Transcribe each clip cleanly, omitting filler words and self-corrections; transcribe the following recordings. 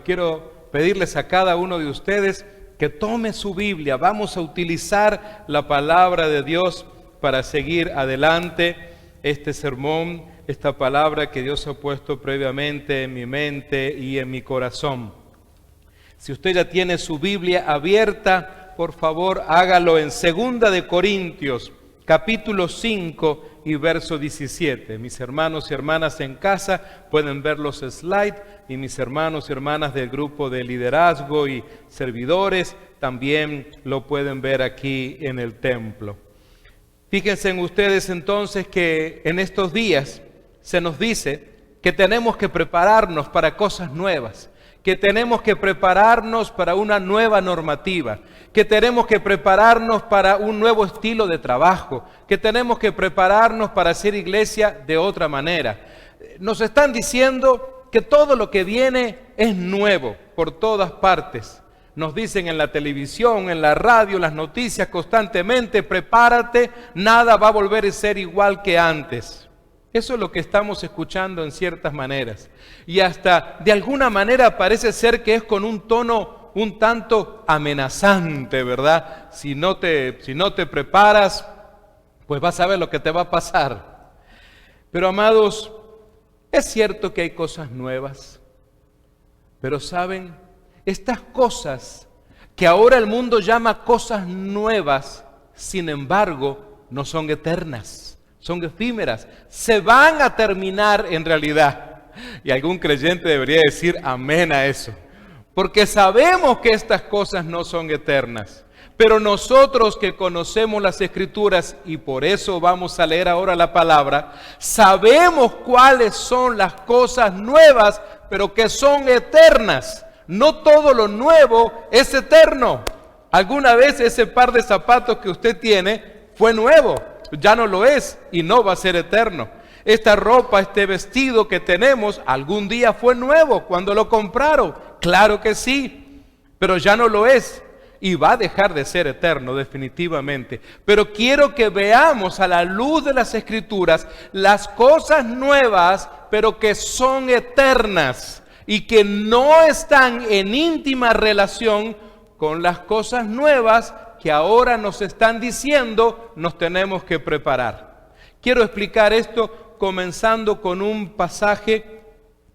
Quiero pedirles a cada uno de ustedes que tome su Biblia. Vamos a utilizar la palabra de Dios para seguir adelante este sermón, esta palabra que Dios ha puesto previamente en mi mente y en mi corazón. Si usted ya tiene su Biblia abierta, por favor hágalo en 2 de Corintios, capítulo 5 y verso 17. Mis hermanos y hermanas en casa pueden ver los slides y mis hermanos y hermanas del grupo de liderazgo y servidores también lo pueden ver aquí en el templo. Fíjense en ustedes entonces que en estos días se nos dice que tenemos que prepararnos para cosas nuevas, que tenemos que prepararnos para una nueva normativa, que tenemos que prepararnos para un nuevo estilo de trabajo, que tenemos que prepararnos para hacer iglesia de otra manera. Nos están diciendo que todo lo que viene es nuevo por todas partes. Nos dicen en la televisión, en la radio, en las noticias constantemente, prepárate, nada va a volver a ser igual que antes. Eso es lo que estamos escuchando en ciertas maneras. Y hasta de alguna manera parece ser que es con un tono un tanto amenazante, ¿verdad? Si no te preparas, pues vas a ver lo que te va a pasar. Pero amados, es cierto que hay cosas nuevas. Pero ¿saben? Estas cosas que ahora el mundo llama cosas nuevas, sin embargo, no son eternas. Son efímeras, se van a terminar en realidad. Y algún creyente debería decir amén a eso. Porque sabemos que estas cosas no son eternas. Pero nosotros que conocemos las Escrituras, y por eso vamos a leer ahora la palabra, sabemos cuáles son las cosas nuevas, pero que son eternas. No todo lo nuevo es eterno. Alguna vez ese par de zapatos que usted tiene fue nuevo. Ya no lo es y no va a ser eterno. Esta ropa, este vestido que tenemos, algún día fue nuevo cuando lo compraron. Claro que sí, pero ya no lo es y va a dejar de ser eterno definitivamente. Pero quiero que veamos a la luz de las Escrituras las cosas nuevas, pero que son eternas y que no están en íntima relación con las cosas nuevas que ahora nos están diciendo nos tenemos que preparar. Quiero explicar esto comenzando con un pasaje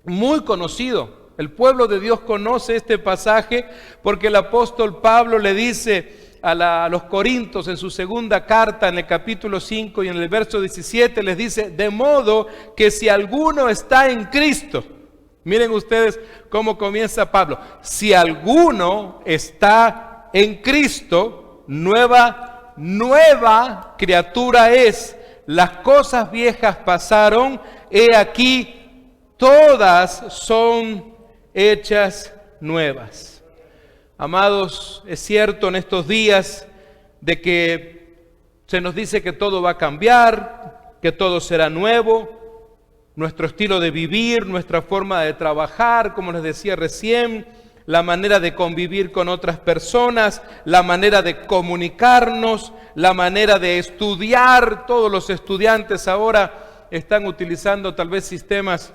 muy conocido. El pueblo de Dios conoce este pasaje porque el apóstol Pablo le dice a los Corintios en su segunda carta, en el capítulo 5 y en el verso 17, les dice, de modo que si alguno está en Cristo, miren ustedes cómo comienza Pablo, si alguno está en Cristo, nueva criatura es, las cosas viejas pasaron, he aquí, todas son hechas nuevas. Amados, es cierto en estos días de que se nos dice que todo va a cambiar, que todo será nuevo, nuestro estilo de vivir, nuestra forma de trabajar, como les decía recién, la manera de convivir con otras personas, la manera de comunicarnos, la manera de estudiar. Todos los estudiantes ahora están utilizando tal vez sistemas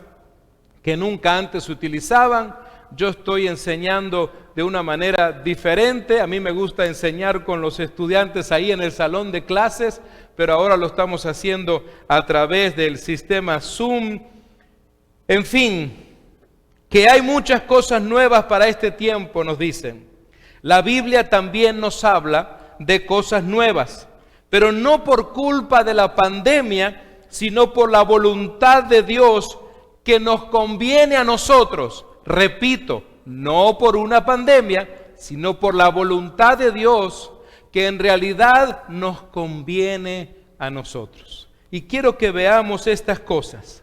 que nunca antes utilizaban. Yo estoy enseñando de una manera diferente. A mí me gusta enseñar con los estudiantes ahí en el salón de clases, pero ahora lo estamos haciendo a través del sistema Zoom. En fin, que hay muchas cosas nuevas para este tiempo, nos dicen. La Biblia también nos habla de cosas nuevas, pero no por culpa de la pandemia, sino por la voluntad de Dios que nos conviene a nosotros. Repito, no por una pandemia, sino por la voluntad de Dios que en realidad nos conviene a nosotros. Y quiero que veamos estas cosas.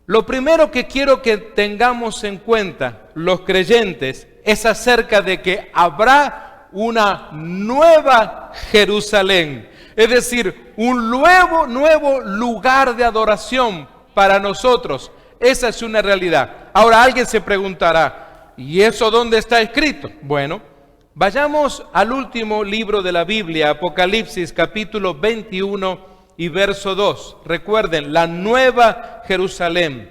Lo primero que quiero que tengamos en cuenta los creyentes es acerca de que habrá una nueva Jerusalén, es decir, un nuevo lugar de adoración para nosotros. Esa es una realidad. Ahora alguien se preguntará, ¿y eso dónde está escrito? Bueno, vayamos al último libro de la Biblia, Apocalipsis capítulo 21 y verso 2. Recuerden, la nueva Jerusalén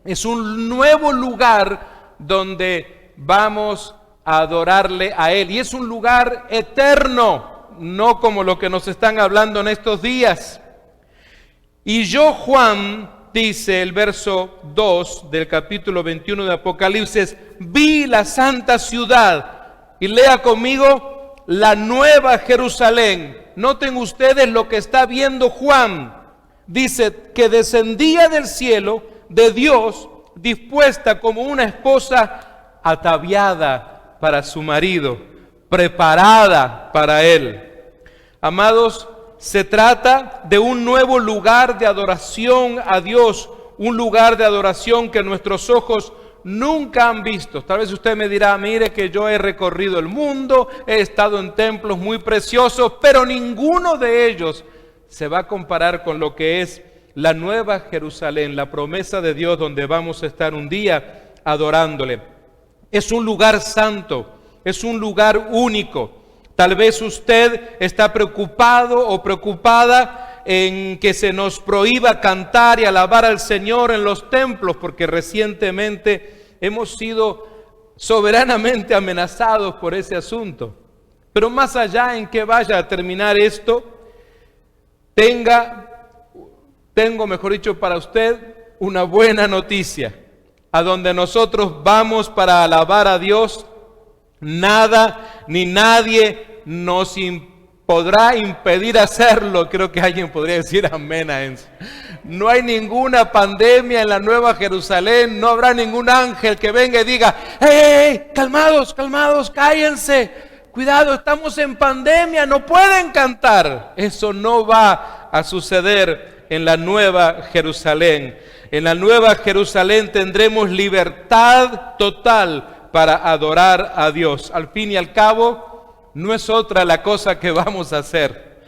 es un nuevo lugar donde vamos a adorarle a Él. Y es un lugar eterno, no como lo que nos están hablando en estos días. Y yo, Juan, dice el verso 2 del capítulo 21 de Apocalipsis, vi la santa ciudad, y lea conmigo, la nueva Jerusalén. Noten ustedes lo que está viendo Juan. Dice que descendía del cielo de Dios, dispuesta como una esposa ataviada para su marido, preparada para él. Amados, se trata de un nuevo lugar de adoración a Dios, un lugar de adoración que nuestros ojos nunca han visto. Tal vez usted me dirá, mire que yo he recorrido el mundo, he estado en templos muy preciosos, pero ninguno de ellos se va a comparar con lo que es la nueva Jerusalén, la promesa de Dios donde vamos a estar un día adorándole. Es un lugar santo, es un lugar único. Tal vez usted está preocupado o preocupada en que se nos prohíba cantar y alabar al Señor en los templos, porque recientemente hemos sido soberanamente amenazados por ese asunto. Pero más allá en que vaya a terminar esto, tengo, mejor dicho, para usted una buena noticia. A donde nosotros vamos para alabar a Dios, nada ni nadie nos podrá impedir hacerlo. Creo que alguien podría decir amén a eso. No hay ninguna pandemia en la Nueva Jerusalén, no habrá ningún ángel que venga y diga, ¡hey, calmados, calmados, cállense! Cuidado, estamos en pandemia, no pueden cantar. Eso no va a suceder en la Nueva Jerusalén. En la Nueva Jerusalén tendremos libertad total para adorar a Dios. Al fin y al cabo, no es otra la cosa que vamos a hacer.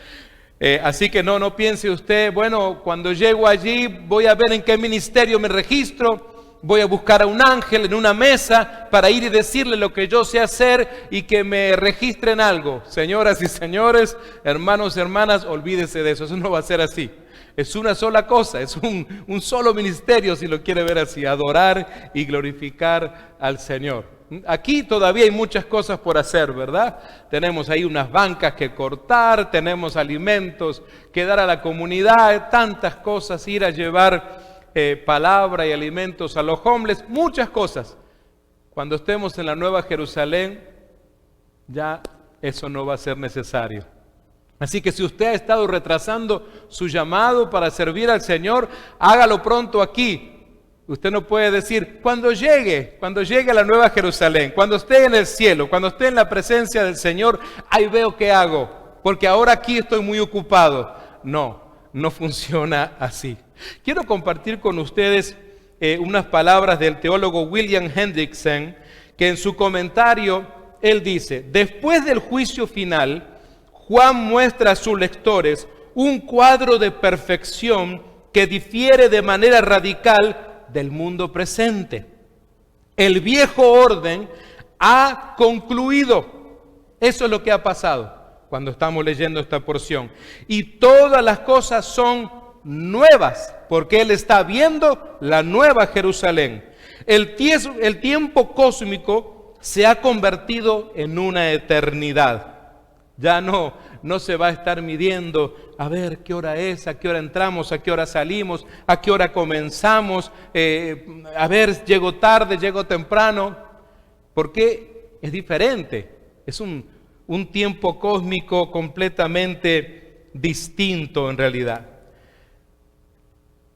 Así que no piense usted, bueno, cuando llego allí voy a ver en qué ministerio me registro, voy a buscar a un ángel en una mesa para ir y decirle lo que yo sé hacer y que me registren algo. Señoras y señores, hermanos y hermanas, olvídese de eso, eso no va a ser así. Es una sola cosa, es un solo ministerio, si lo quiere ver así, adorar y glorificar al Señor. Aquí todavía hay muchas cosas por hacer, ¿verdad? Tenemos ahí unas bancas que cortar, tenemos alimentos que dar a la comunidad, tantas cosas, ir a llevar palabra y alimentos a los homeless, muchas cosas. Cuando estemos en la Nueva Jerusalén, ya eso no va a ser necesario. Así que si usted ha estado retrasando su llamado para servir al Señor, hágalo pronto aquí. Usted no puede decir, cuando llegue a la Nueva Jerusalén, cuando esté en el cielo, cuando esté en la presencia del Señor, ahí veo qué hago, porque ahora aquí estoy muy ocupado. No funciona así. Quiero compartir con ustedes unas palabras del teólogo William Hendrickson, que en su comentario, él dice, después del juicio final, Juan muestra a sus lectores un cuadro de perfección que difiere de manera radical del mundo presente. El viejo orden ha concluido. Eso es lo que ha pasado cuando estamos leyendo esta porción. Y todas las cosas son nuevas, porque Él está viendo la nueva Jerusalén. El tiempo cósmico se ha convertido en una eternidad. Ya no se va a estar midiendo a ver qué hora es, a qué hora entramos, a qué hora salimos, a qué hora comenzamos, a ver, llego tarde, llego temprano, porque es diferente, es un tiempo cósmico completamente distinto en realidad.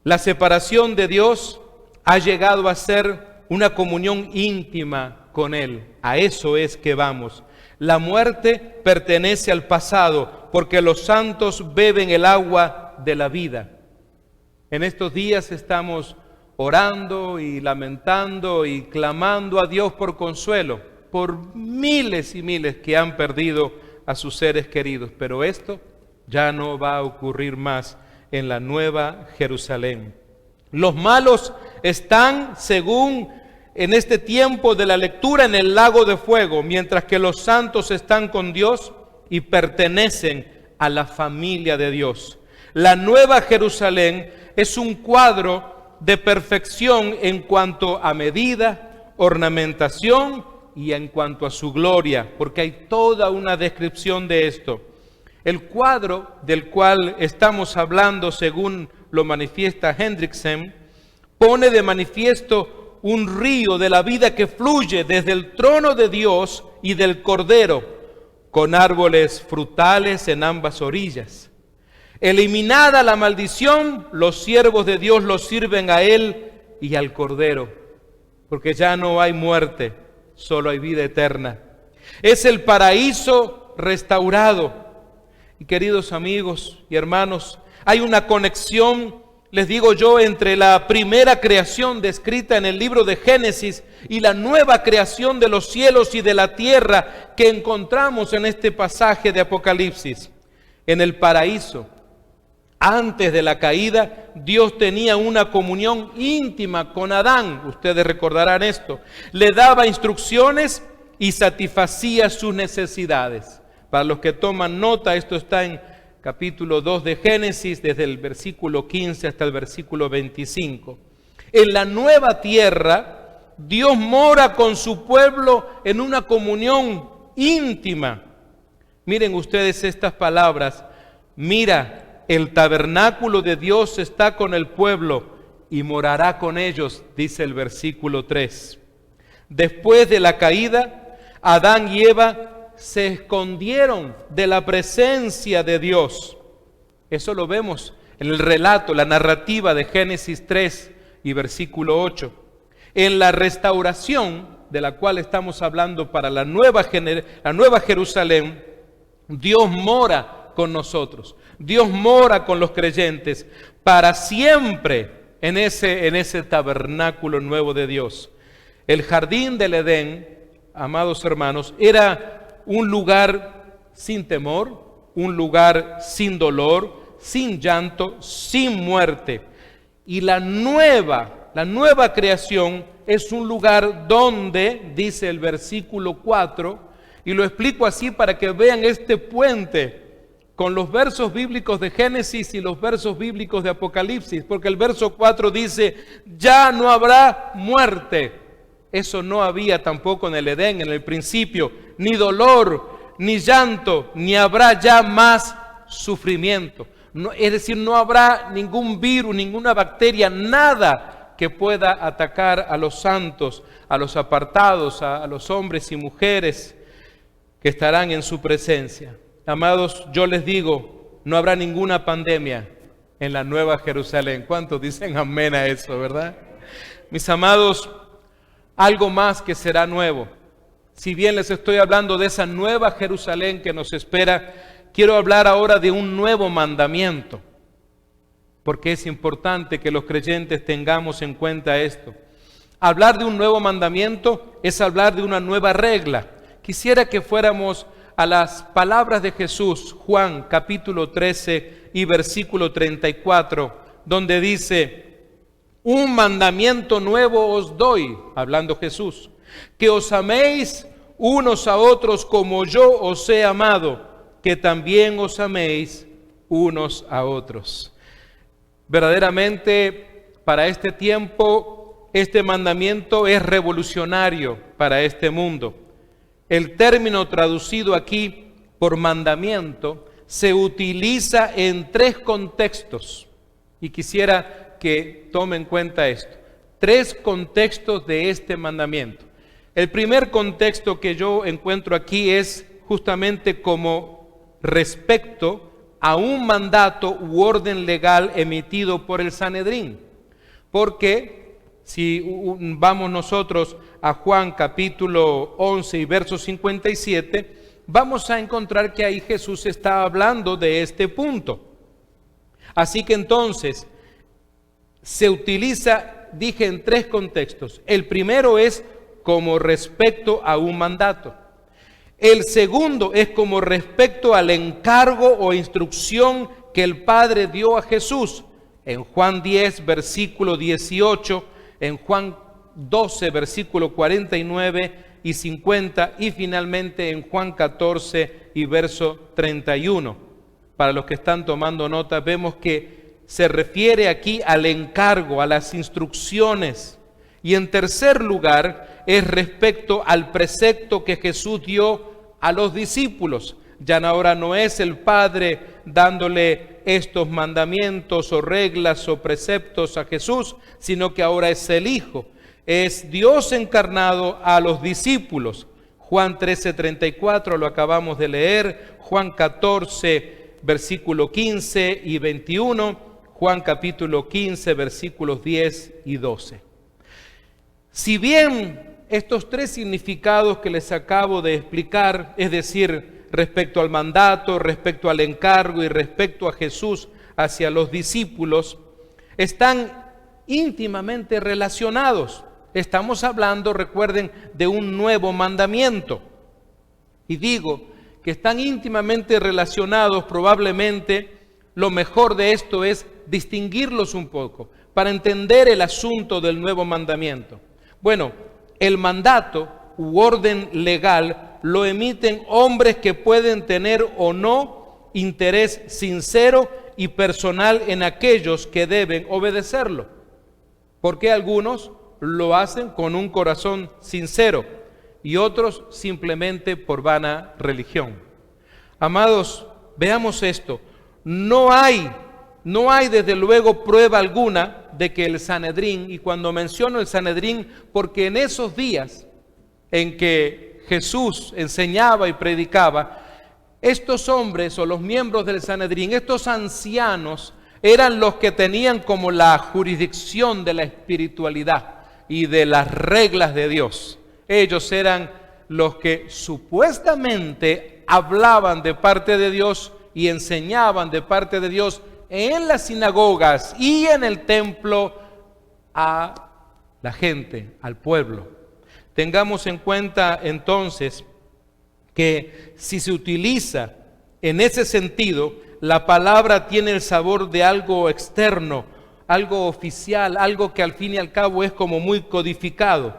La separación de Dios ha llegado a ser una comunión íntima con Él, a eso es que vamos. La muerte pertenece al pasado, porque los santos beben el agua de la vida. En estos días estamos orando y lamentando y clamando a Dios por consuelo, por miles y miles que han perdido a sus seres queridos. Pero esto ya no va a ocurrir más en la Nueva Jerusalén. Los malos están, según en este tiempo de la lectura, en el lago de fuego, mientras que los santos están con Dios y pertenecen a la familia de Dios. La Nueva Jerusalén es un cuadro de perfección en cuanto a medida, ornamentación y en cuanto a su gloria, porque hay toda una descripción de esto. El cuadro del cual estamos hablando, según lo manifiesta Hendriksen, pone de manifiesto un río de la vida que fluye desde el trono de Dios y del Cordero, con árboles frutales en ambas orillas. Eliminada la maldición, los siervos de Dios los sirven a Él y al Cordero, porque ya no hay muerte, solo hay vida eterna. Es el paraíso restaurado. Y queridos amigos y hermanos, hay una conexión, les digo yo, entre la primera creación descrita en el libro de Génesis y la nueva creación de los cielos y de la tierra que encontramos en este pasaje de Apocalipsis. En el paraíso, antes de la caída, Dios tenía una comunión íntima con Adán. Ustedes recordarán esto. Le daba instrucciones y satisfacía sus necesidades. Para los que toman nota, esto está en capítulo 2 de Génesis, desde el versículo 15 hasta el versículo 25. En la nueva tierra, Dios mora con su pueblo en una comunión íntima. Miren ustedes estas palabras. Mira, el tabernáculo de Dios está con el pueblo y morará con ellos, dice el versículo 3. Después de la caída, Adán y Eva se escondieron de la presencia de Dios. Eso lo vemos en el relato, la narrativa de Génesis 3 y versículo 8. En la restauración de la cual estamos hablando para la nueva Jerusalén, Dios mora con nosotros. Dios mora con los creyentes para siempre en ese tabernáculo nuevo de Dios. El jardín del Edén, amados hermanos, era un lugar sin temor, un lugar sin dolor, sin llanto, sin muerte. Y la nueva creación es un lugar donde, dice el versículo 4, y lo explico así para que vean este puente con los versos bíblicos de Génesis y los versos bíblicos de Apocalipsis, porque el verso 4 dice, ya no habrá muerte. Eso no había tampoco en el Edén, en el principio, ni dolor, ni llanto, ni habrá ya más sufrimiento. No, es decir, no habrá ningún virus, ninguna bacteria, nada que pueda atacar a los santos, a los apartados, a los hombres y mujeres que estarán en su presencia. Amados, yo les digo, no habrá ninguna pandemia en la Nueva Jerusalén. ¿Cuántos dicen amén a eso, verdad? Mis amados, algo más que será nuevo. Si bien les estoy hablando de esa nueva Jerusalén que nos espera, quiero hablar ahora de un nuevo mandamiento, porque es importante que los creyentes tengamos en cuenta esto. Hablar de un nuevo mandamiento es hablar de una nueva regla. Quisiera que fuéramos a las palabras de Jesús, Juan capítulo 13 y versículo 34, donde dice, un mandamiento nuevo os doy, hablando Jesús, que os améis unos a otros como yo os he amado, que también os améis unos a otros. Verdaderamente, para este tiempo, este mandamiento es revolucionario para este mundo. El término traducido aquí por mandamiento se utiliza en 3 contextos, y quisiera que tome en cuenta esto. 3 contextos de este mandamiento. El primer contexto que yo encuentro aquí es justamente como respecto a un mandato u orden legal emitido por el Sanedrín. Porque si vamos nosotros a Juan capítulo 11 y verso 57, vamos a encontrar que ahí Jesús está hablando de este punto. Así que entonces, se utiliza, dije, en 3 contextos. El primero es como respecto a un mandato. El segundo es como respecto al encargo o instrucción que el Padre dio a Jesús. En Juan 10, versículo 18, en Juan 12, versículo 49 y 50, y finalmente en Juan 14 y verso 31. Para los que están tomando nota, vemos que se refiere aquí al encargo, a las instrucciones. Y en tercer lugar, es respecto al precepto que Jesús dio a los discípulos. Ya ahora no es el Padre dándole estos mandamientos o reglas o preceptos a Jesús, sino que ahora es el Hijo. Es Dios encarnado a los discípulos. Juan 13:34 lo acabamos de leer, Juan 14, versículo 15 y 21, Juan capítulo 15, versículos 10 y 12. Si bien estos tres significados que les acabo de explicar, es decir, respecto al mandato, respecto al encargo y respecto a Jesús hacia los discípulos, están íntimamente relacionados. Estamos hablando, recuerden, de un nuevo mandamiento. Y digo que están íntimamente relacionados, probablemente lo mejor de esto es distinguirlos un poco para entender el asunto del nuevo mandamiento. Bueno, el mandato u orden legal lo emiten hombres que pueden tener o no interés sincero y personal en aquellos que deben obedecerlo. Porque algunos lo hacen con un corazón sincero y otros simplemente por vana religión. Amados, veamos esto. No hay desde luego prueba alguna de que el Sanedrín, y cuando menciono el Sanedrín, porque en esos días en que Jesús enseñaba y predicaba, estos hombres o los miembros del Sanedrín, estos ancianos, eran los que tenían como la jurisdicción de la espiritualidad y de las reglas de Dios. Ellos eran los que supuestamente hablaban de parte de Dios y enseñaban de parte de Dios en las sinagogas y en el templo a la gente, al pueblo. Tengamos en cuenta entonces que si se utiliza en ese sentido, la palabra tiene el sabor de algo externo, algo oficial, algo que al fin y al cabo es como muy codificado.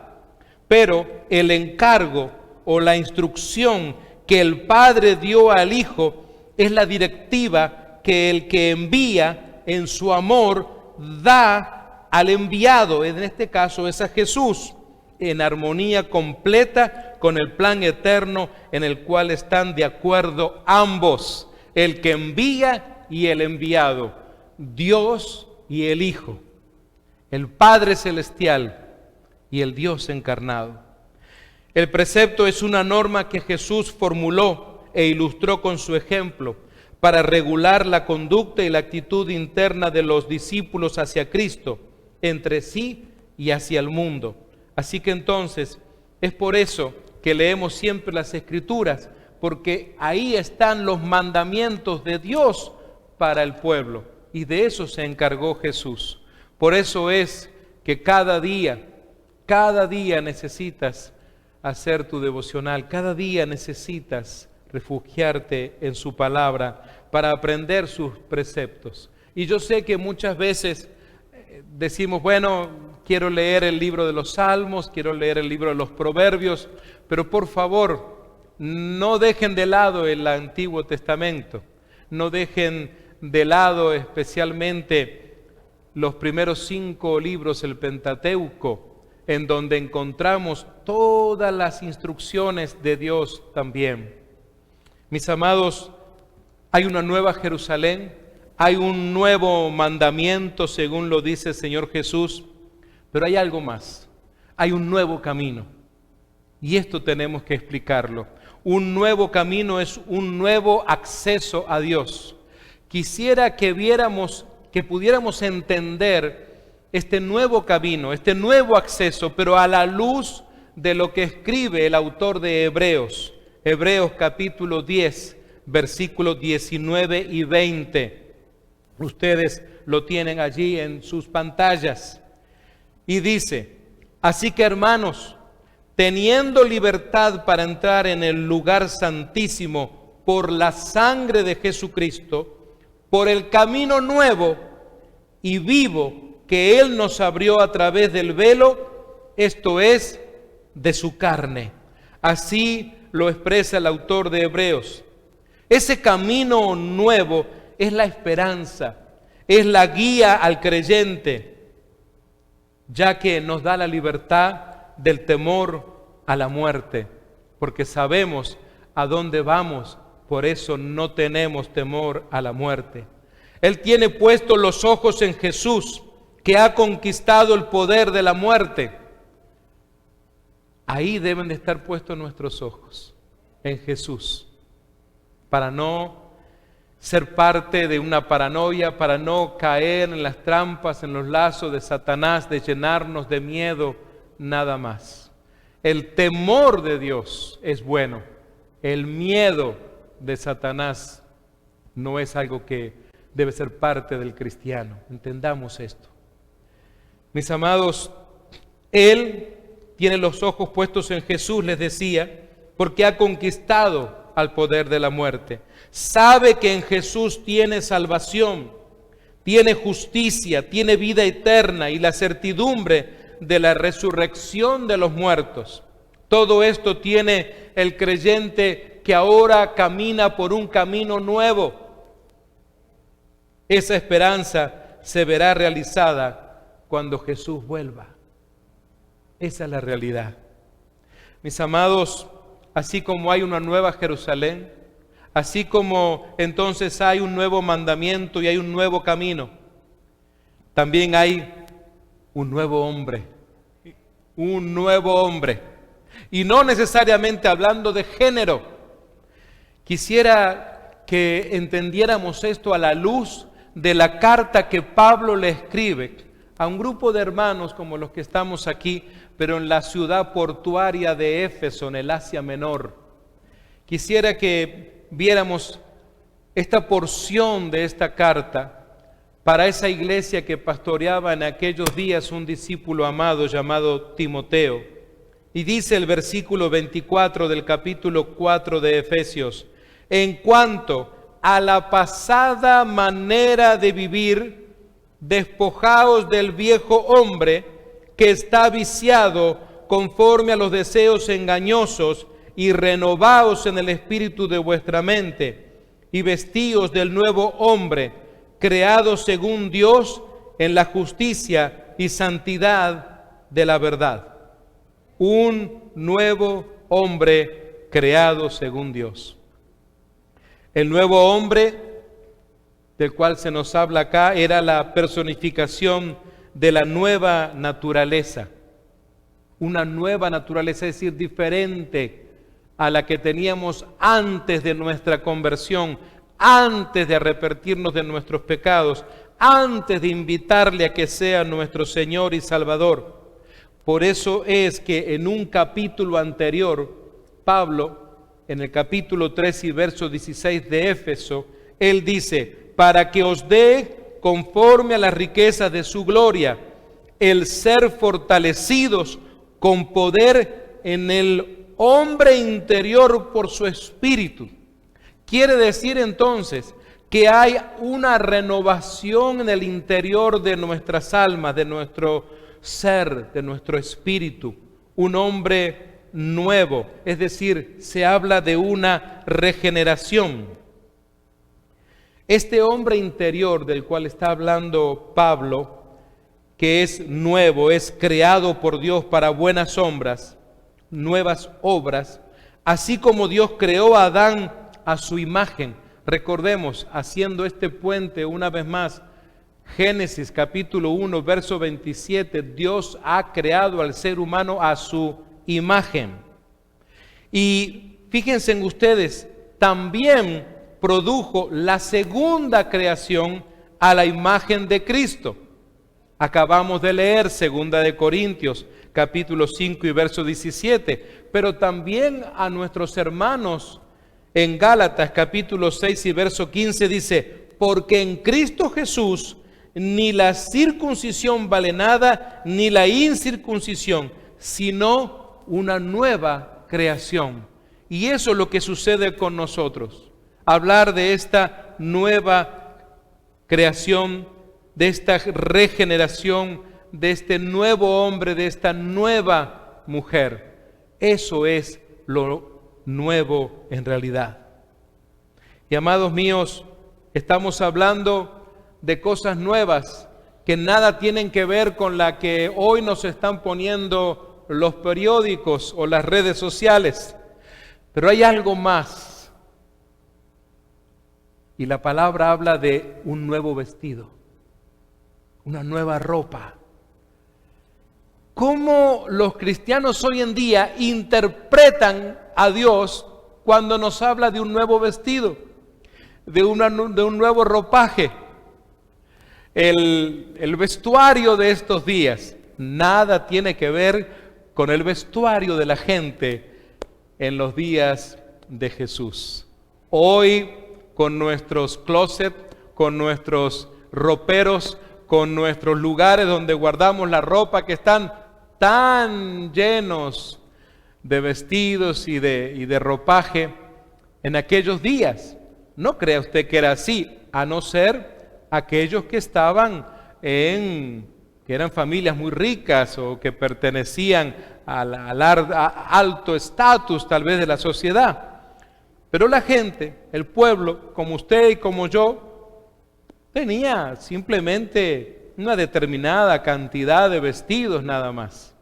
Pero el encargo o la instrucción que el Padre dio al Hijo es la directiva que el que envía en su amor da al enviado, en este caso es a Jesús, en armonía completa con el plan eterno en el cual están de acuerdo ambos, el que envía y el enviado, Dios y el Hijo, el Padre Celestial y el Dios encarnado. El precepto es una norma que Jesús formuló e ilustró con su ejemplo para regular la conducta y la actitud interna de los discípulos hacia Cristo, entre sí y hacia el mundo. Así que entonces, es por eso que leemos siempre las Escrituras, porque ahí están los mandamientos de Dios para el pueblo, y de eso se encargó Jesús. Por eso es que cada día necesitas hacer tu devocional, cada día necesitas refugiarte en su palabra para aprender sus preceptos. Y yo sé que muchas veces decimos, bueno, quiero leer el libro de los Salmos, quiero leer el libro de los Proverbios, pero por favor, no dejen de lado el Antiguo Testamento, no dejen de lado especialmente los primeros 5 libros, el Pentateuco, en donde encontramos todas las instrucciones de Dios también. Mis amados, hay una nueva Jerusalén, hay un nuevo mandamiento según lo dice el Señor Jesús, pero hay algo más, hay un nuevo camino y esto tenemos que explicarlo. Un nuevo camino es un nuevo acceso a Dios. Quisiera que pudiéramos entender este nuevo camino, este nuevo acceso, pero a la luz de lo que escribe el autor de Hebreos. Hebreos capítulo 10, versículos 19 y 20. Ustedes lo tienen allí en sus pantallas. Y dice, así que hermanos, teniendo libertad para entrar en el lugar santísimo por la sangre de Jesucristo, por el camino nuevo y vivo que Él nos abrió a través del velo, esto es, de su carne. Así lo expresa el autor de Hebreos. Ese camino nuevo es la esperanza, es la guía al creyente, ya que nos da la libertad del temor a la muerte, porque sabemos a dónde vamos, por eso no tenemos temor a la muerte. Él tiene puestos los ojos en Jesús, que ha conquistado el poder de la muerte. Ahí deben de estar puestos nuestros ojos, en Jesús, para no ser parte de una paranoia, para no caer en las trampas, en los lazos de Satanás, de llenarnos de miedo, nada más. El temor de Dios es bueno. El miedo de Satanás no es algo que debe ser parte del cristiano. Entendamos esto. Mis amados, Él tiene los ojos puestos en Jesús, les decía, porque ha conquistado al poder de la muerte. Sabe que en Jesús tiene salvación, tiene justicia, tiene vida eterna y la certidumbre de la resurrección de los muertos. Todo esto tiene el creyente que ahora camina por un camino nuevo. Esa esperanza se verá realizada cuando Jesús vuelva. Esa es la realidad. Mis amados, así como hay una nueva Jerusalén, así como entonces hay un nuevo mandamiento y hay un nuevo camino, también hay un nuevo hombre. Un nuevo hombre. Y no necesariamente hablando de género. Quisiera que entendiéramos esto a la luz de la carta que Pablo le escribe a un grupo de hermanos como los que estamos aquí, pero en la ciudad portuaria de Éfeso, en el Asia Menor. Quisiera que viéramos esta porción de esta carta para esa iglesia que pastoreaba en aquellos días un discípulo amado llamado Timoteo. Y dice el versículo 24 del capítulo 4 de Efesios: en cuanto a la pasada manera de vivir, despojaos del viejo hombre que está viciado conforme a los deseos engañosos, y renovaos en el espíritu de vuestra mente, y vestíos del nuevo hombre, creado según Dios en la justicia y santidad de la verdad. Un nuevo hombre creado según Dios. El nuevo hombre del cual se nos habla acá era la personificación de la nueva naturaleza. Una nueva naturaleza, es decir, diferente a la que teníamos antes de nuestra conversión, antes de arrepentirnos de nuestros pecados, antes de invitarle a que sea nuestro Señor y Salvador. Por eso es que en un capítulo anterior, Pablo, en el capítulo 3 y verso 16 de Éfeso, él dice: para que os dé conforme a las riquezas de su gloria, el ser fortalecidos con poder en el hombre interior por su espíritu. Quiere decir entonces que hay una renovación en el interior de nuestras almas, de nuestro ser, de nuestro espíritu. Un hombre nuevo, es decir, se habla de una regeneración. Este hombre interior del cual está hablando Pablo, que es nuevo, es creado por Dios para buenas obras, nuevas obras, así como Dios creó a Adán a su imagen. Recordemos, haciendo este puente una vez más, Génesis capítulo 1, verso 27, Dios ha creado al ser humano a su imagen. Y fíjense en ustedes, también produjo la segunda creación a la imagen de Cristo. Acabamos de leer 2 de Corintios capítulo 5 y verso 17, pero también a nuestros hermanos en Gálatas capítulo 6 y verso 15 dice: porque en Cristo Jesús ni la circuncisión vale nada, ni la incircuncisión, sino una nueva creación. Y eso es lo que sucede con nosotros. Hablar de esta nueva creación, de esta regeneración, de este nuevo hombre, de esta nueva mujer. Eso es lo nuevo en realidad. Y amados míos, estamos hablando de cosas nuevas que nada tienen que ver con la que hoy nos están poniendo los periódicos o las redes sociales. Pero hay algo más. Y la palabra habla de un nuevo vestido, una nueva ropa. ¿Cómo los cristianos hoy en día interpretan a Dios cuando nos habla de un nuevo vestido, de un nuevo ropaje? El vestuario de estos días nada tiene que ver con el vestuario de la gente en los días de Jesús. Hoy, con nuestros closets, con nuestros roperos, con nuestros lugares donde guardamos la ropa, que están tan llenos de vestidos y de ropaje, en aquellos días, no crea usted que era así, a no ser aquellos que que eran familias muy ricas o que pertenecían al alto estatus tal vez de la sociedad. Pero la gente, el pueblo, como usted y como yo, tenía simplemente una determinada cantidad de vestidos nada más.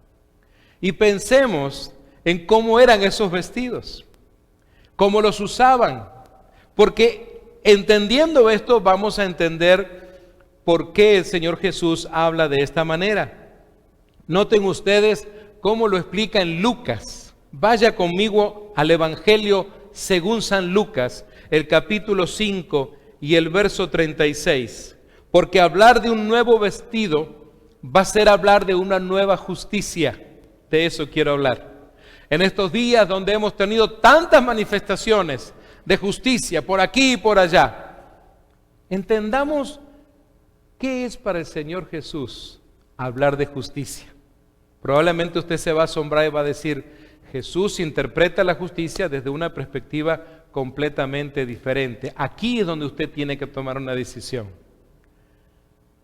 Y pensemos en cómo eran esos vestidos, cómo los usaban, porque entendiendo esto vamos a entender por qué el Señor Jesús habla de esta manera. Noten ustedes cómo lo explica en Lucas. Vaya conmigo al Evangelio según San Lucas, el capítulo 5 y el verso 36. Porque hablar de un nuevo vestido va a ser hablar de una nueva justicia. De eso quiero hablar. En estos días donde hemos tenido tantas manifestaciones de justicia por aquí y por allá, entendamos qué es para el Señor Jesús hablar de justicia. Probablemente usted se va a asombrar y va a decir, Jesús interpreta la justicia desde una perspectiva completamente diferente. Aquí es donde usted tiene que tomar una decisión.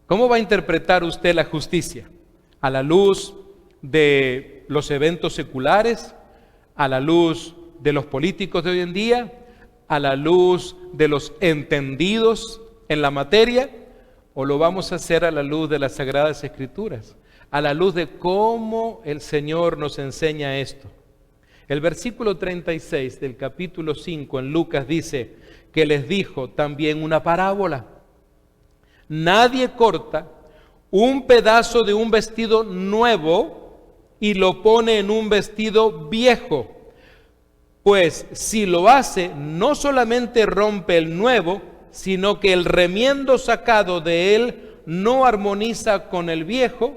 ¿Cómo va a interpretar usted la justicia? ¿A la luz de los eventos seculares? ¿A la luz de los políticos de hoy en día? ¿A la luz de los entendidos en la materia? ¿O lo vamos a hacer a la luz de las Sagradas Escrituras? A la luz de cómo el Señor nos enseña esto. El versículo 36 del capítulo 5 en Lucas dice que les dijo también una parábola. Nadie corta un pedazo de un vestido nuevo y lo pone en un vestido viejo. Pues si lo hace, no solamente rompe el nuevo, sino que el remiendo sacado de él no armoniza con el viejo,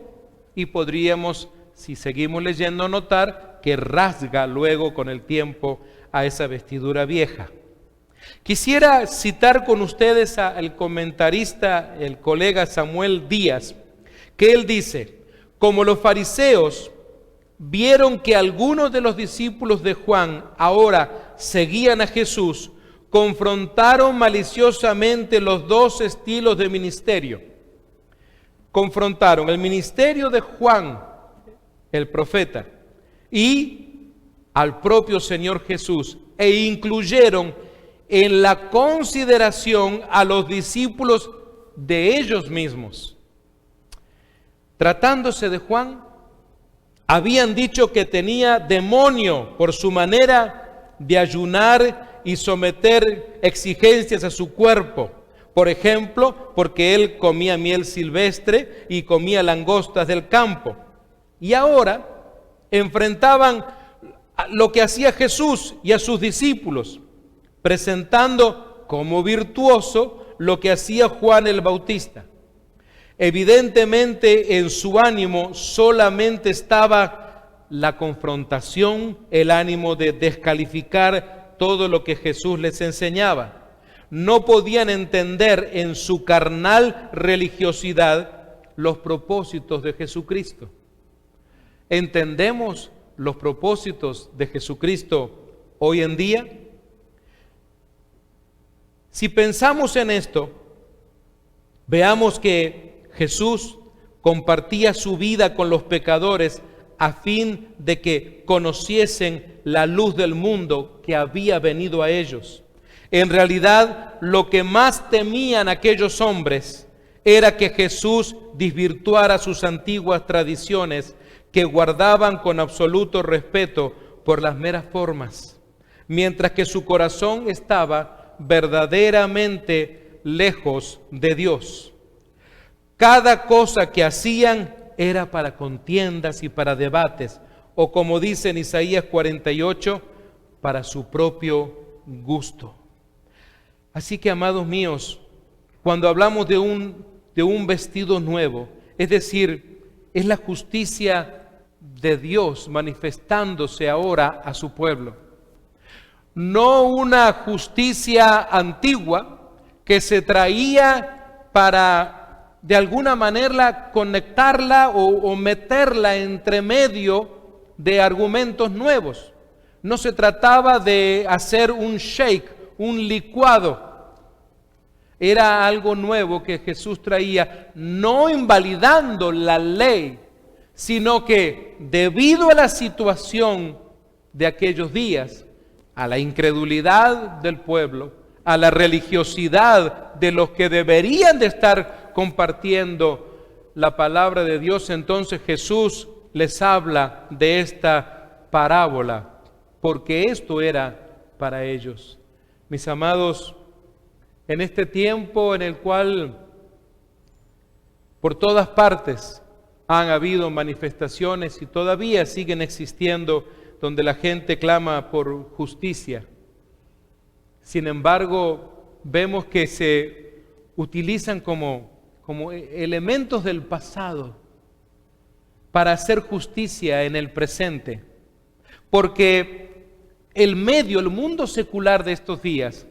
y podríamos, si seguimos leyendo, notar que rasga luego con el tiempo a esa vestidura vieja. Quisiera citar con ustedes al comentarista, el colega Samuel Díaz, que él dice, como los fariseos vieron que algunos de los discípulos de Juan ahora seguían a Jesús, confrontaron maliciosamente los dos estilos de ministerio. Confrontaron el ministerio de Juan, el profeta, y al propio Señor Jesús, e incluyeron en la consideración a los discípulos de ellos mismos. Tratándose de Juan, habían dicho que tenía demonio por su manera de ayunar y someter exigencias a su cuerpo. Por ejemplo, porque él comía miel silvestre y comía langostas del campo. Y ahora enfrentaban lo que hacía Jesús y a sus discípulos, presentando como virtuoso lo que hacía Juan el Bautista. Evidentemente en su ánimo solamente estaba la confrontación, el ánimo de descalificar todo lo que Jesús les enseñaba. No podían entender en su carnal religiosidad los propósitos de Jesucristo. ¿Entendemos los propósitos de Jesucristo hoy en día? Si pensamos en esto, veamos que Jesús compartía su vida con los pecadores a fin de que conociesen la luz del mundo que había venido a ellos. En realidad, lo que más temían aquellos hombres era que Jesús desvirtuara sus antiguas tradiciones que guardaban con absoluto respeto por las meras formas, mientras que su corazón estaba verdaderamente lejos de Dios. Cada cosa que hacían era para contiendas y para debates, o como dice en Isaías 48, para su propio gusto. Así que, amados míos, cuando hablamos de un vestido nuevo, es decir, es la justicia de Dios manifestándose ahora a su pueblo. No una justicia antigua que se traía para de alguna manera conectarla o meterla entre medio de argumentos nuevos. No se trataba de hacer un shake, un licuado. Era algo nuevo que Jesús traía, no invalidando la ley, sino que debido a la situación de aquellos días, a la incredulidad del pueblo, a la religiosidad de los que deberían de estar compartiendo la palabra de Dios, entonces Jesús les habla de esta parábola, porque esto era para ellos. Mis amados, en este tiempo en el cual por todas partes han habido manifestaciones y todavía siguen existiendo donde la gente clama por justicia. Sin embargo, vemos que se utilizan como elementos del pasado para hacer justicia en el presente. Porque el mundo secular de estos días,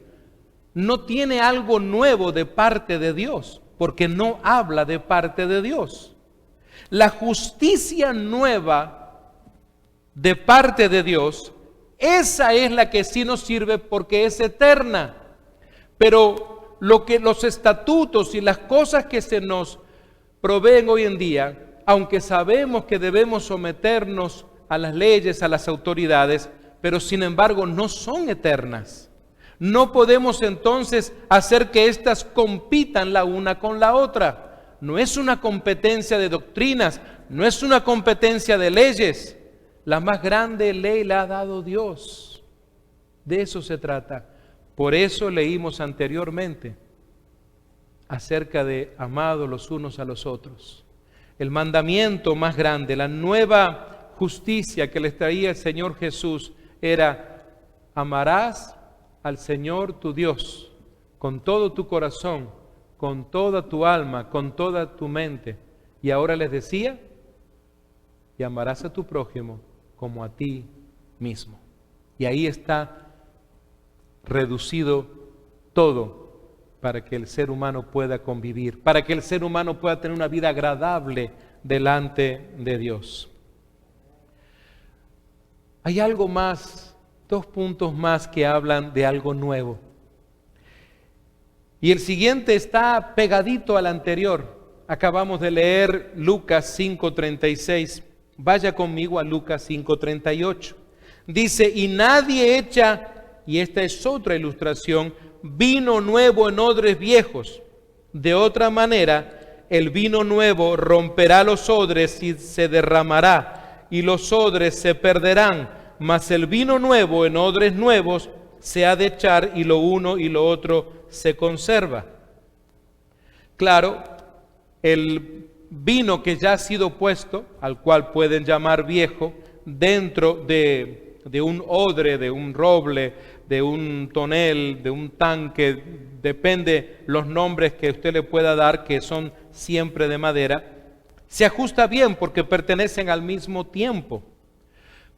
no tiene algo nuevo de parte de Dios, porque no habla de parte de Dios. La justicia nueva de parte de Dios, esa es la que sí nos sirve porque es eterna. Pero los estatutos y las cosas que se nos proveen hoy en día, aunque sabemos que debemos someternos a las leyes, a las autoridades, pero sin embargo no son eternas. No podemos entonces hacer que éstas compitan la una con la otra. No es una competencia de doctrinas, no es una competencia de leyes. La más grande ley la ha dado Dios. De eso se trata. Por eso leímos anteriormente acerca de amados los unos a los otros. El mandamiento más grande, la nueva justicia que les traía el Señor Jesús era: amarás al Señor tu Dios con todo tu corazón, con toda tu alma, con toda tu mente. Y ahora les decía, y amarás a tu prójimo como a ti mismo. Y ahí está reducido todo para que el ser humano pueda convivir, para que el ser humano pueda tener una vida agradable delante de Dios. Hay algo más, 2 puntos más que hablan de algo nuevo. Y el siguiente está pegadito al anterior. Acabamos de leer Lucas 5:36. Vaya conmigo a Lucas 5:38. Dice: y nadie echa, y esta es otra ilustración, vino nuevo en odres viejos. De otra manera, el vino nuevo romperá los odres y se derramará, y los odres se perderán. Mas el vino nuevo en odres nuevos se ha de echar, y lo uno y lo otro se conserva. Claro, el vino que ya ha sido puesto, al cual pueden llamar viejo, dentro de un odre, de un roble, de un tonel, de un tanque, depende los nombres que usted le pueda dar, que son siempre de madera, se ajusta bien porque pertenecen al mismo tiempo.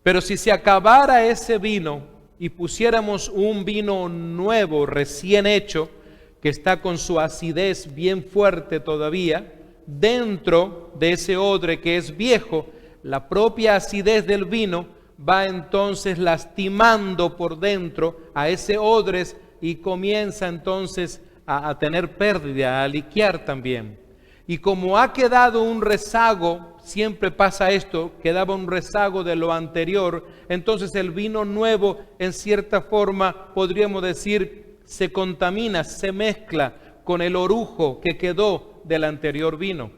Pero si se acabara ese vino y pusiéramos un vino nuevo, recién hecho, que está con su acidez bien fuerte todavía, dentro de ese odre que es viejo, la propia acidez del vino va entonces lastimando por dentro a ese odre y comienza entonces a tener pérdida, a liquear también. Y como ha quedado un rezago, siempre pasa esto, quedaba un rezago de lo anterior, entonces el vino nuevo, en cierta forma, podríamos decir, se contamina, se mezcla con el orujo que quedó del anterior vino.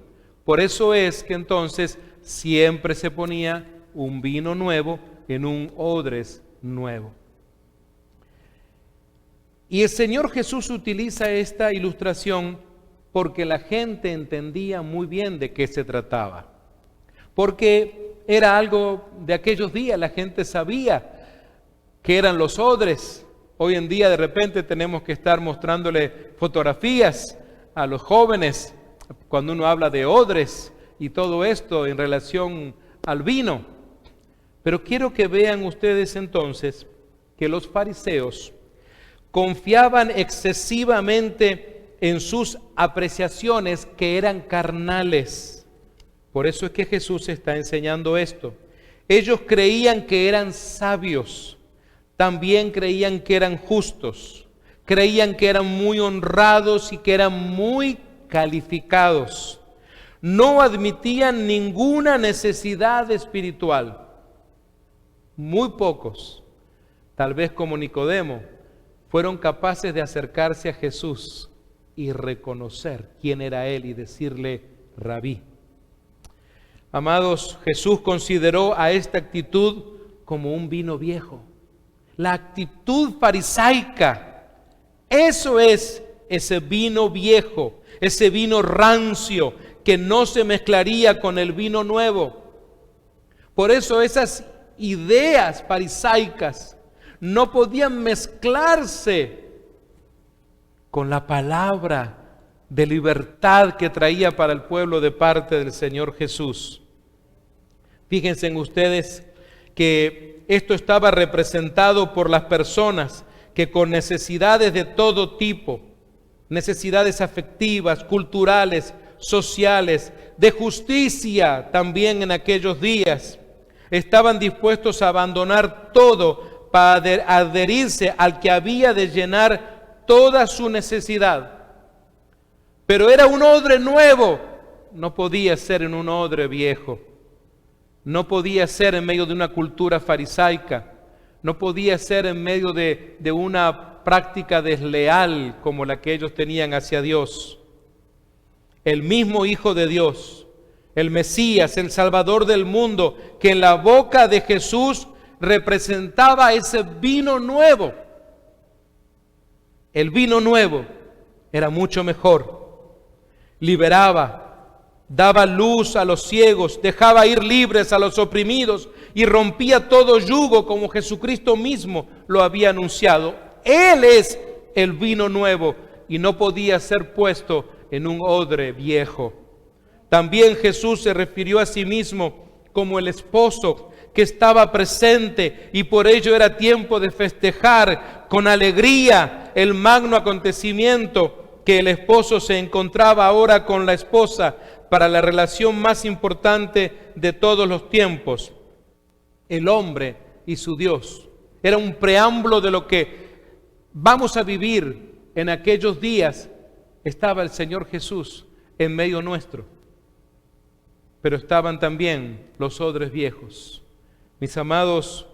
Por eso es que entonces siempre se ponía un vino nuevo en un odres nuevo. Y el Señor Jesús utiliza esta ilustración porque la gente entendía muy bien de qué se trataba. Porque era algo de aquellos días, la gente sabía que eran los odres. Hoy en día de repente tenemos que estar mostrándole fotografías a los jóvenes cuando uno habla de odres y todo esto en relación al vino. Pero quiero que vean ustedes entonces que los fariseos confiaban excesivamente en sus apreciaciones que eran carnales. Por eso es que Jesús está enseñando esto. Ellos creían que eran sabios, también creían que eran justos, creían que eran muy honrados y que eran muy calificados. No admitían ninguna necesidad espiritual. Muy pocos, tal vez como Nicodemo, fueron capaces de acercarse a Jesús y reconocer quién era Él y decirle, Rabí. Amados, Jesús consideró a esta actitud como un vino viejo. La actitud farisaica, eso es ese vino viejo, ese vino rancio que no se mezclaría con el vino nuevo. Por eso esas ideas farisaicas no podían mezclarse con la palabra de libertad que traía para el pueblo de parte del Señor Jesús. Fíjense en ustedes que esto estaba representado por las personas que con necesidades de todo tipo, necesidades afectivas, culturales, sociales, de justicia también en aquellos días, estaban dispuestos a abandonar todo para adherirse al que había de llenar toda su necesidad. Pero era un odre nuevo, no podía ser en un odre viejo, no podía ser en medio de una cultura farisaica, no podía ser en medio de una práctica desleal como la que ellos tenían hacia Dios. El mismo Hijo de Dios, el Mesías, el Salvador del mundo, que en la boca de Jesús representaba ese vino nuevo. El vino nuevo era mucho mejor. Liberaba, daba luz a los ciegos, dejaba ir libres a los oprimidos y rompía todo yugo como Jesucristo mismo lo había anunciado. Él es el vino nuevo y no podía ser puesto en un odre viejo. También Jesús se refirió a sí mismo como el esposo que estaba presente y por ello era tiempo de festejar con alegría el magno acontecimiento que el esposo se encontraba ahora con la esposa para la relación más importante de todos los tiempos, el hombre y su Dios. Era un preámbulo de lo que vamos a vivir en aquellos días. Estaba el Señor Jesús en medio nuestro, pero estaban también los odres viejos. Mis amados,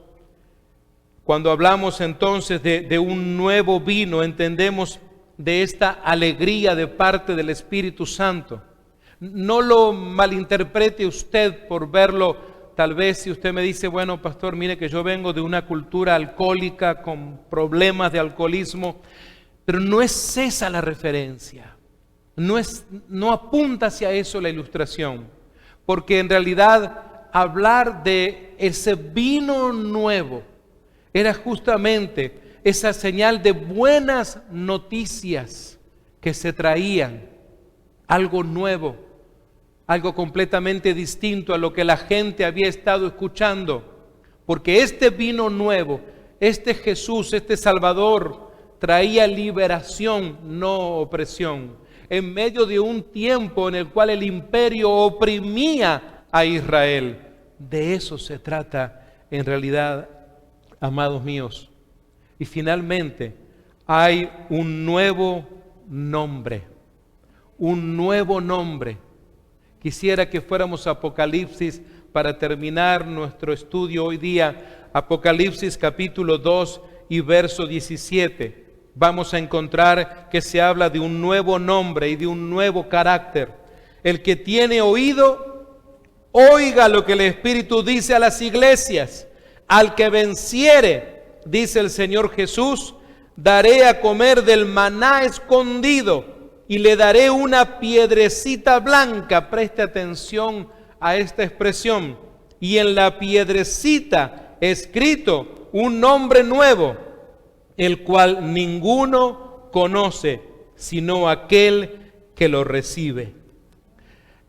cuando hablamos entonces de un nuevo vino, entendemos de esta alegría de parte del Espíritu Santo. No lo malinterprete usted por verlo, tal vez si usted me dice, bueno, pastor, mire que yo vengo de una cultura alcohólica con problemas de alcoholismo, pero no es esa la referencia, no apunta hacia eso la ilustración, porque en realidad hablar de ese vino nuevo era justamente esa señal de buenas noticias que se traían, algo nuevo, algo completamente distinto a lo que la gente había estado escuchando, porque este vino nuevo, este Jesús, este Salvador, traía liberación, no opresión, en medio de un tiempo en el cual el imperio oprimía a Israel. De eso se trata en realidad, amados míos. Y finalmente hay un nuevo nombre, un nuevo nombre. Quisiera que fuéramos a Apocalipsis para terminar nuestro estudio hoy día. Apocalipsis capítulo 2 y verso 17. vamos a encontrar que se habla de un nuevo nombre y de un nuevo carácter. El que tiene oído, oiga lo que el Espíritu dice a las iglesias. Al que venciere, dice el Señor Jesús, daré a comer del maná escondido y le daré una piedrecita blanca. Preste atención a esta expresión. Y en la piedrecita escrito un nombre nuevo, el cual ninguno conoce, sino aquel que lo recibe.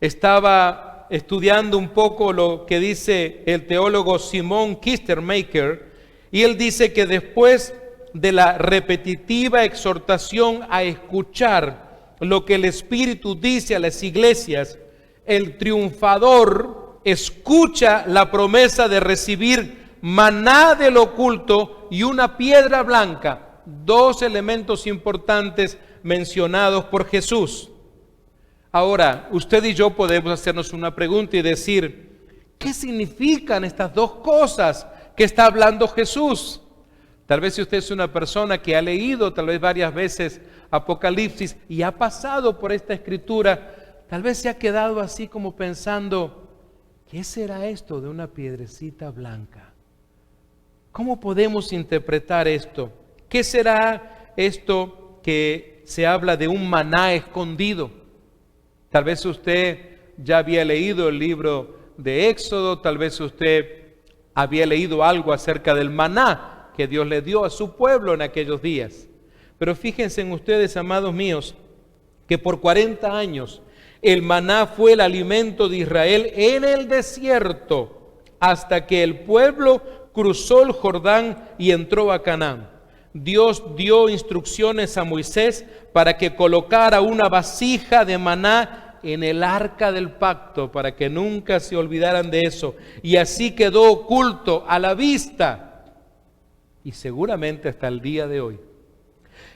Estaba estudiando un poco lo que dice el teólogo Simon Kistemaker, y él dice que después de la repetitiva exhortación a escuchar lo que el Espíritu dice a las iglesias, el triunfador escucha la promesa de recibir maná del oculto y una piedra blanca, dos elementos importantes mencionados por Jesús. Ahora, usted y yo podemos hacernos una pregunta y decir, ¿qué significan estas dos cosas que está hablando Jesús? Tal vez si usted es una persona que ha leído tal vez varias veces Apocalipsis y ha pasado por esta escritura, tal vez se ha quedado así como pensando, ¿qué será esto de una piedrecita blanca? ¿Cómo podemos interpretar esto? ¿Qué será esto que se habla de un maná escondido? Tal vez usted ya había leído el libro de Éxodo, tal vez usted había leído algo acerca del maná que Dios le dio a su pueblo en aquellos días. Pero fíjense en ustedes, amados míos, que por 40 años el maná fue el alimento de Israel en el desierto, hasta que el pueblo cruzó el Jordán y entró a Canaán. Dios dio instrucciones a Moisés para que colocara una vasija de maná en el arca del pacto, para que nunca se olvidaran de eso. Y así quedó oculto a la vista, y seguramente hasta el día de hoy.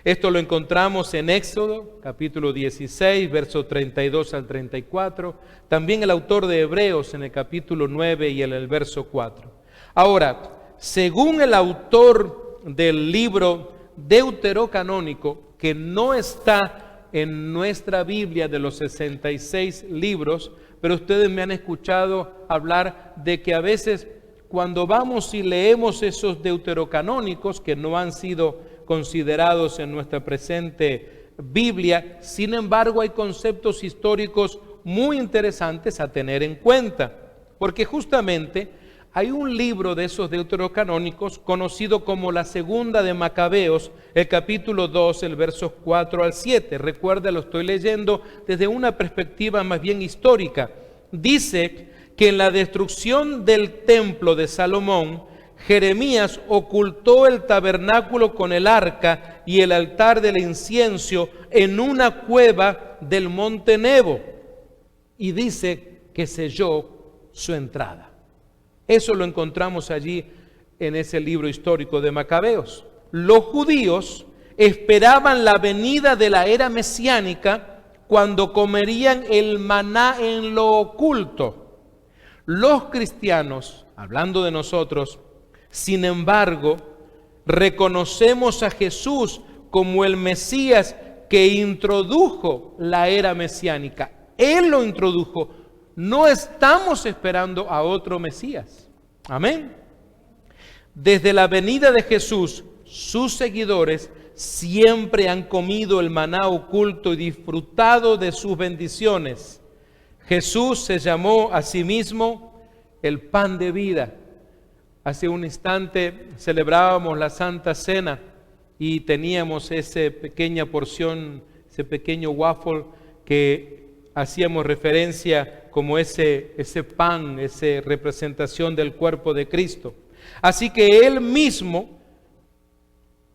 Esto lo encontramos en Éxodo, capítulo 16, versos 32 al 34. También el autor de Hebreos en el capítulo 9 y en el verso 4. Ahora, según el autor del libro deuterocanónico, que no está en nuestra Biblia de los 66 libros, pero ustedes me han escuchado hablar de que a veces cuando vamos y leemos esos deuterocanónicos que no han sido considerados en nuestra presente Biblia, sin embargo hay conceptos históricos muy interesantes a tener en cuenta, porque justamente hay un libro de esos deuterocanónicos conocido como la Segunda de Macabeos, el capítulo 2, el versos 4 al 7. Recuerda, lo estoy leyendo desde una perspectiva más bien histórica. Dice que en la destrucción del templo de Salomón, Jeremías ocultó el tabernáculo con el arca y el altar del incienso en una cueva del monte Nebo, y dice que selló su entrada. Eso lo encontramos allí en ese libro histórico de Macabeos. Los judíos esperaban la venida de la era mesiánica cuando comerían el maná en lo oculto. Los cristianos, hablando de nosotros, sin embargo, reconocemos a Jesús como el Mesías que introdujo la era mesiánica. Él lo introdujo. No estamos esperando a otro Mesías. Amén. Desde la venida de Jesús, sus seguidores siempre han comido el maná oculto y disfrutado de sus bendiciones. Jesús se llamó a sí mismo el pan de vida. Hace un instante celebrábamos la Santa Cena y teníamos esa pequeña porción, ese pequeño waffle que hacíamos referencia como ese pan, esa representación del cuerpo de Cristo. Así que Él mismo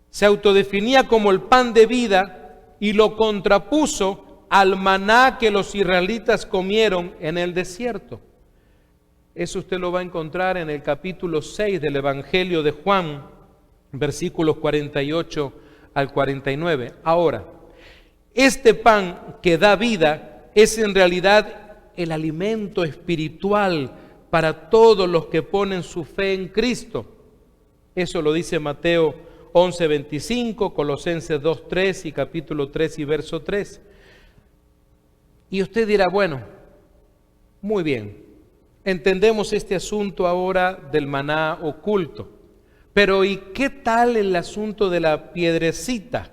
se autodefinía como el pan de vida y lo contrapuso al maná que los israelitas comieron en el desierto. Eso usted lo va a encontrar en el capítulo 6 del Evangelio de Juan, versículos 48 al 49. Ahora, este pan que da vida es en realidad el alimento espiritual para todos los que ponen su fe en Cristo. Eso lo dice Mateo 11:25, Colosenses 2:3 y capítulo 3 y verso 3. Y usted dirá, bueno, muy bien, entendemos este asunto ahora del maná oculto, pero ¿y qué tal el asunto de la piedrecita?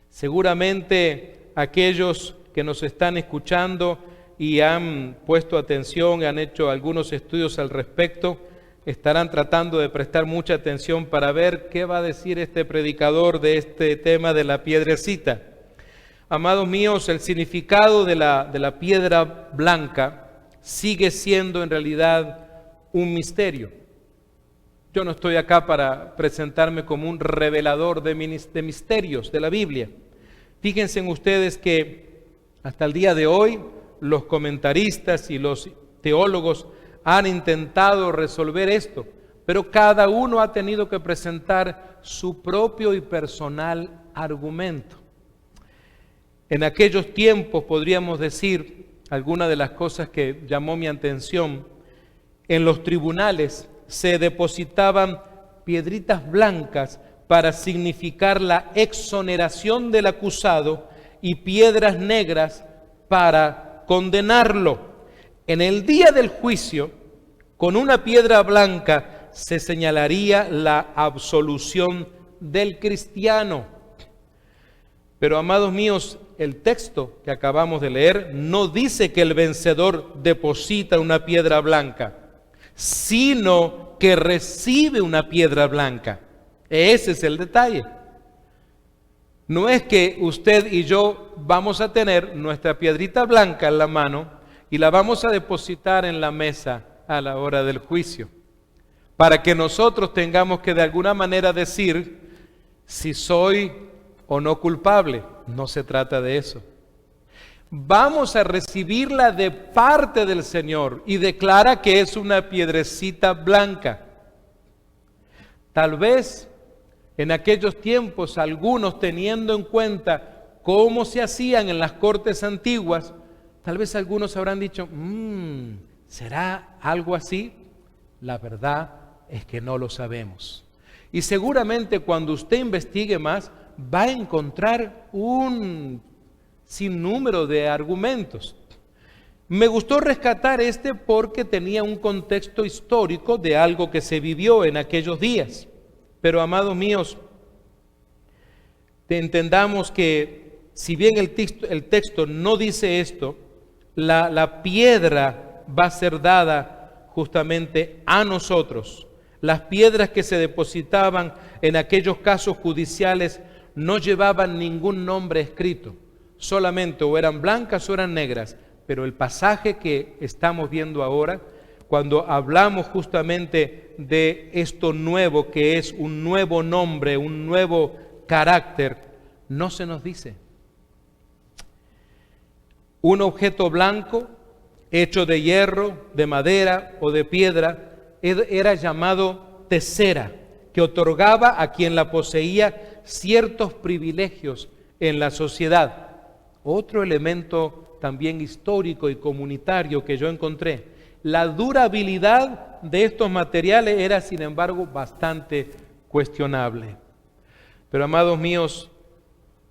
Seguramente aquellos que nos están escuchando y han puesto atención, han hecho algunos estudios al respecto, estarán tratando de prestar mucha atención para ver qué va a decir este predicador de este tema de la piedrecita. Amados míos, el significado de la piedra blanca sigue siendo en realidad un misterio. Yo no estoy acá para presentarme como un revelador de misterios de la Biblia. Fíjense ustedes que hasta el día de hoy los comentaristas y los teólogos han intentado resolver esto, pero cada uno ha tenido que presentar su propio y personal argumento. En aquellos tiempos, podríamos decir, alguna de las cosas que llamó mi atención, en los tribunales se depositaban piedritas blancas para significar la exoneración del acusado y piedras negras para condenarlo. En el día del juicio, con una piedra blanca se señalaría la absolución del cristiano. Pero, amados míos, el texto que acabamos de leer no dice que el vencedor deposita una piedra blanca, sino que recibe una piedra blanca. Ese es el detalle. No es que usted y yo vamos a tener nuestra piedrita blanca en la mano y la vamos a depositar en la mesa a la hora del juicio, para que nosotros tengamos que de alguna manera decir si soy o no culpable. No se trata de eso. Vamos a recibirla de parte del Señor y declara que es una piedrecita blanca. Tal vez en aquellos tiempos algunos, teniendo en cuenta cómo se hacían en las cortes antiguas, tal vez algunos habrán dicho, ¿será algo así? La verdad es que no lo sabemos. Y seguramente cuando usted investigue más, va a encontrar un sinnúmero de argumentos. Me gustó rescatar este porque tenía un contexto histórico de algo que se vivió en aquellos días. Pero, amados míos, entendamos que si bien el texto no dice esto, la piedra va a ser dada justamente a nosotros. Las piedras que se depositaban en aquellos casos judiciales no llevaban ningún nombre escrito, solamente o eran blancas o eran negras. Pero el pasaje que estamos viendo ahora, cuando hablamos justamente de esto nuevo, que es un nuevo nombre, un nuevo carácter, no se nos dice. Un objeto blanco, hecho de hierro, de madera o de piedra, era llamado tesera, que otorgaba a quien la poseía ciertos privilegios en la sociedad. Otro elemento también histórico y comunitario que yo encontré, la durabilidad de estos materiales era, sin embargo, bastante cuestionable. Pero, amados míos,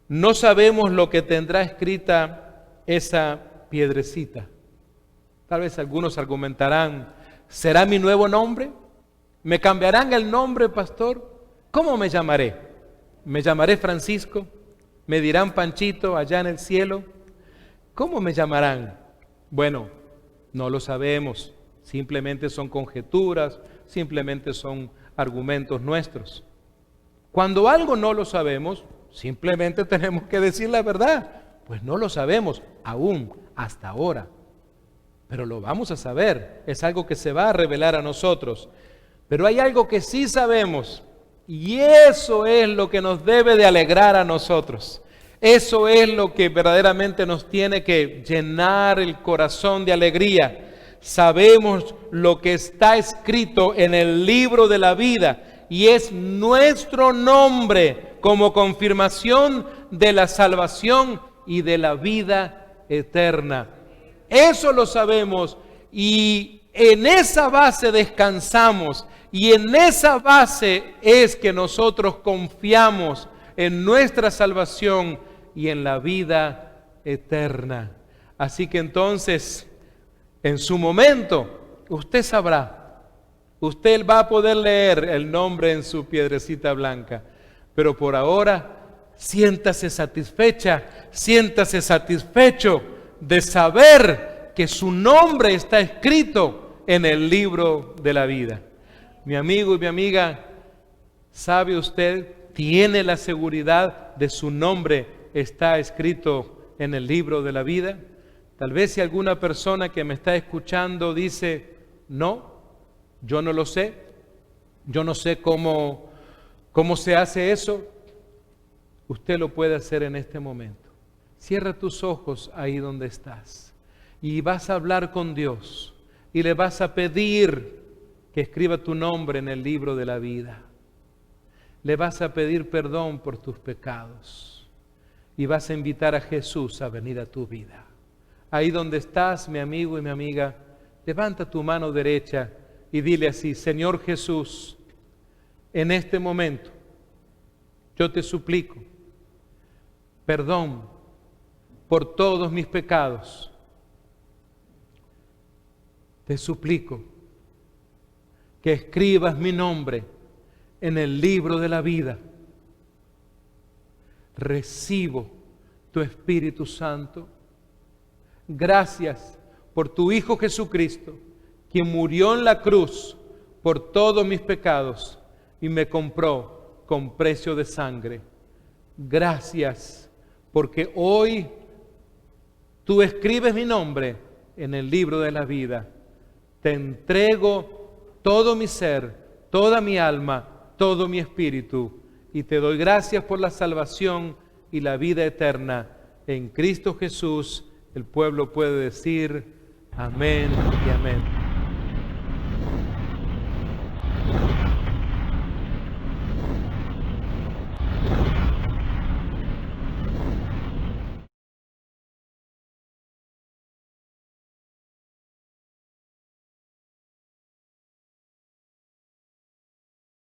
no sabemos lo que tendrá escrita esa piedrecita. Tal vez algunos argumentarán, ¿será mi nuevo nombre? ¿Me cambiarán el nombre, pastor? ¿Cómo me llamaré? ¿Me llamaré Francisco? ¿Me dirán Panchito allá en el cielo? ¿Cómo me llamarán? Bueno, no lo sabemos. Simplemente son conjeturas, simplemente son argumentos nuestros. Cuando algo no lo sabemos, simplemente tenemos que decir la verdad. Pues no lo sabemos aún, hasta ahora. Pero lo vamos a saber. Es algo que se va a revelar a nosotros. Pero hay algo que sí sabemos. Y eso es lo que nos debe de alegrar a nosotros. Eso es lo que verdaderamente nos tiene que llenar el corazón de alegría. Sabemos lo que está escrito en el libro de la vida y es nuestro nombre como confirmación de la salvación y de la vida eterna. Eso lo sabemos y en esa base descansamos Y en esa base es que nosotros confiamos en nuestra salvación y en la vida eterna. Así que entonces, en su momento, usted sabrá, usted va a poder leer el nombre en su piedrecita blanca, pero por ahora, siéntase satisfecha, siéntase satisfecho de saber que su nombre está escrito en el libro de la vida. Mi amigo y mi amiga, ¿sabe usted? ¿Tiene la seguridad de su nombre está escrito en el libro de la vida? Tal vez si alguna persona que me está escuchando dice, no, yo no lo sé, yo no sé cómo se hace eso. Usted lo puede hacer en este momento. Cierra tus ojos ahí donde estás y vas a hablar con Dios y le vas a pedir que escriba tu nombre en el libro de la vida. Le vas a pedir perdón por tus pecados y vas a invitar a Jesús a venir a tu vida. Ahí donde estás, mi amigo y mi amiga, levanta tu mano derecha y dile así: Señor Jesús, en este momento yo te suplico perdón por todos mis pecados. Te suplico que escribas mi nombre en el libro de la vida. Recibo tu Espíritu Santo. Gracias por tu Hijo Jesucristo, quien murió en la cruz por todos mis pecados y me compró con precio de sangre. Gracias porque hoy tú escribes mi nombre en el libro de la vida. Te entrego todo mi ser, toda mi alma, todo mi espíritu, y te doy gracias por la salvación y la vida eterna. En Cristo Jesús, el pueblo puede decir amén y amén.